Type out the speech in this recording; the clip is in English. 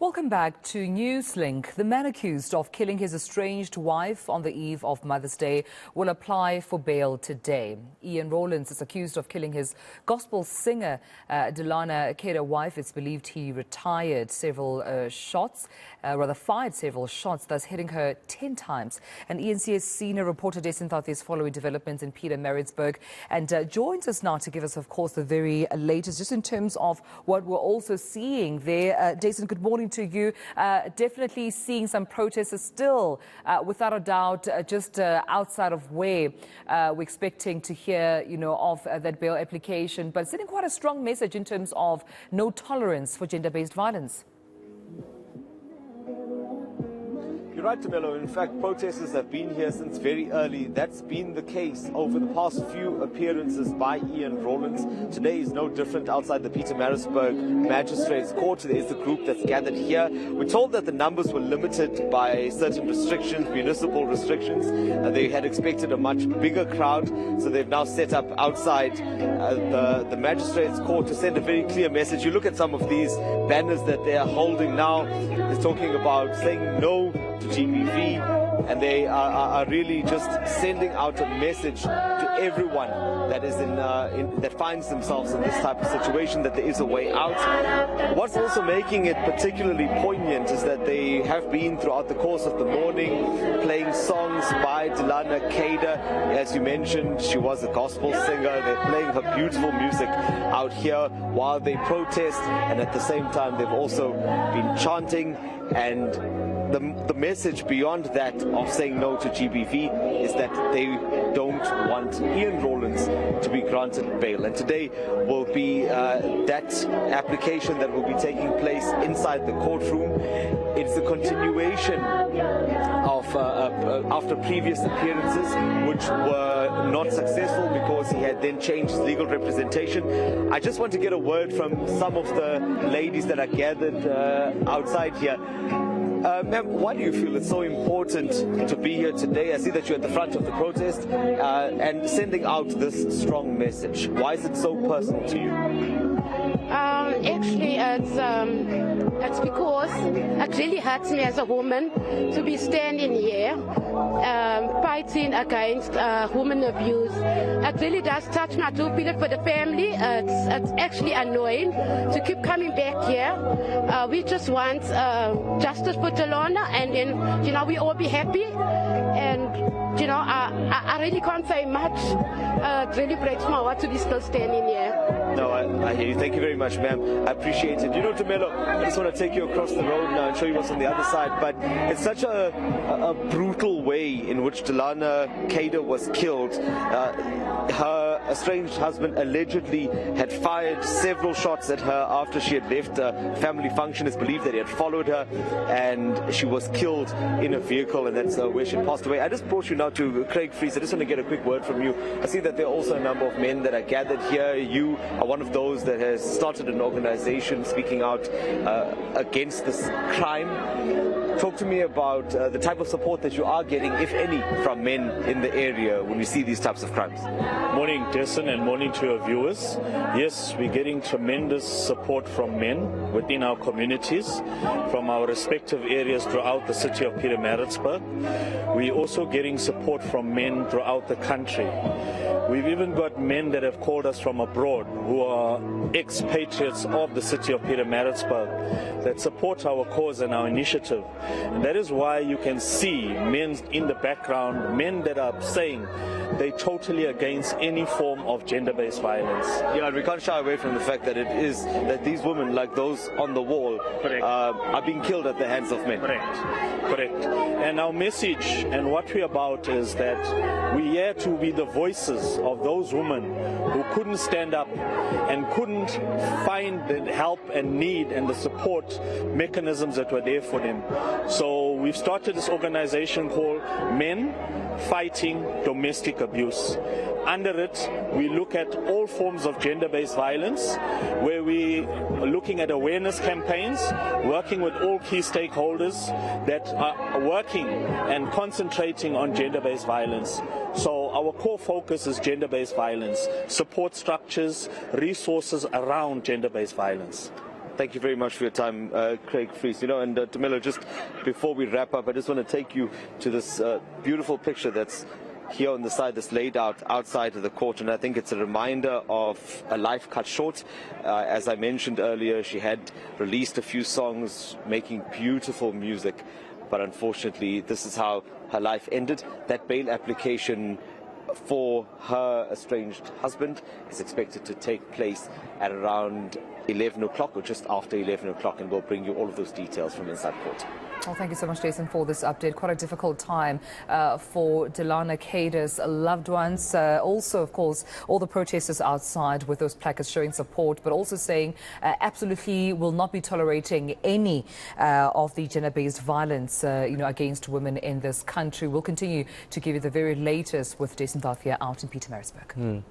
Welcome back to Newslink. The man accused of killing his estranged wife on the eve of Mother's Day will apply for bail today. Rawlins is accused of killing his gospel singer Delana Cader wife. It's believed he fired several shots, thus hitting her 10 times. And eNCA's senior reporter Dasen Thathiah is following developments in Pietermaritzburg and joins us now to give us, of course, the very latest, just in terms of what we're also seeing there. Dasen, good morning to you. Definitely seeing some protesters still, without a doubt, just outside of where we're expecting to hear, of that bail application, but sending quite a strong message in terms of no tolerance for gender-based violence. You're right, Tamelo. In fact, protesters have been here since very early. That's been the case over the past few appearances by Rawlins. Today is no different outside the Pietermaritzburg Magistrates Court. There is a group that's gathered here. We're told that the numbers were limited by certain restrictions, municipal restrictions. They had expected a much bigger crowd, so they've now set up outside the Magistrates Court to send a very clear message. You look at some of these banners that they are holding now. They're talking about saying no to GBV, and they are really just sending out a message to everyone that is that finds themselves in this type of situation, that there is a way out. What's also making it particularly poignant is that they have been throughout the course of the morning playing songs by Delana Cader. As you mentioned, she was a gospel singer. They're playing her beautiful music out here while they protest, and at the same time they've also been chanting. And the message beyond that of saying no to GBV is that they don't want Rawlins to be granted bail. And today will be that application that will be taking place inside the courtroom. It's a continuation of after previous appearances, which were not successful because he had then changed his legal representation. I just want to get a word from some of the ladies that are gathered outside here. Ma'am, why do you feel it's so important to be here today? I see that you're at the front of the protest and sending out this strong message. Why is it so personal to you? Actually, it's because it really hurts me as a woman to be standing here fighting against women abuse. It really does touch me. I do feel it for the family. It's actually annoying to keep coming back here. We just want justice for Delana, and then we all be happy. And I really can't say much. It really breaks my heart to be still standing here. No, I hear you. Thank you very much, ma'am. I appreciate it. Tamelo, I just want to take you across the road now and show you what's on the other side. But it's such a brutal way in which Delana Cader was killed. Her estranged husband allegedly had fired several shots at her after she had left a family function. It's believed that he had followed her, and she was killed in a vehicle, and that's where she passed away. I just brought you now to Craig Fries. I just want to get a quick word from you. I see that there are also a number of men that are gathered here. You are one of those that has started an organization speaking out against this crime. Talk to me about the type of support that you are getting, if any, from men in the area when we see these types of crimes. Morning, Dasen, and morning to your viewers. Yes, we're getting tremendous support from men within our communities, from our respective areas throughout the city of Pietermaritzburg. We're also getting support from men throughout the country. We've even got men that have called us from abroad who are expatriates of the city of Pietermaritzburg that support our cause and our initiative. And that is why you can see men in the background, men that are saying they're totally against any form of gender-based violence. Yeah, and we can't shy away from the fact that it is that these women, like those on the wall, are being killed at the hands of men. Correct. And our message and what we're about is that we're here to be the voices of those women who couldn't stand up and couldn't find the help and need and the support mechanisms that were there for them. So we've started this organization called Men Fighting Domestic Abuse. Under it, we look at all forms of gender-based violence, where we are looking at awareness campaigns, working with all key stakeholders that are working and concentrating on gender-based violence. So our core focus is gender-based violence, support structures, resources around gender-based violence. Thank you very much for your time, Craig Fries. And Tamila, just before we wrap up, I just want to take you to this beautiful picture that's here on the side, that's laid out outside of the court, and I think it's a reminder of a life cut short. As I mentioned earlier, she had released a few songs, making beautiful music, but unfortunately this is how her life ended. That bail application for her estranged husband is expected to take place at around 11 o'clock or just after 11 o'clock, and we'll bring you all of those details from inside court. Well, thank you so much, Dasen, for this update. Quite a difficult time for Delana Cader's loved ones. Also, of course, all the protesters outside with those placards showing support, but also saying absolutely will not be tolerating any of the gender-based violence, against women in this country. We'll continue to give you the very latest with Dasen Thathiah out in Pietermaritzburg.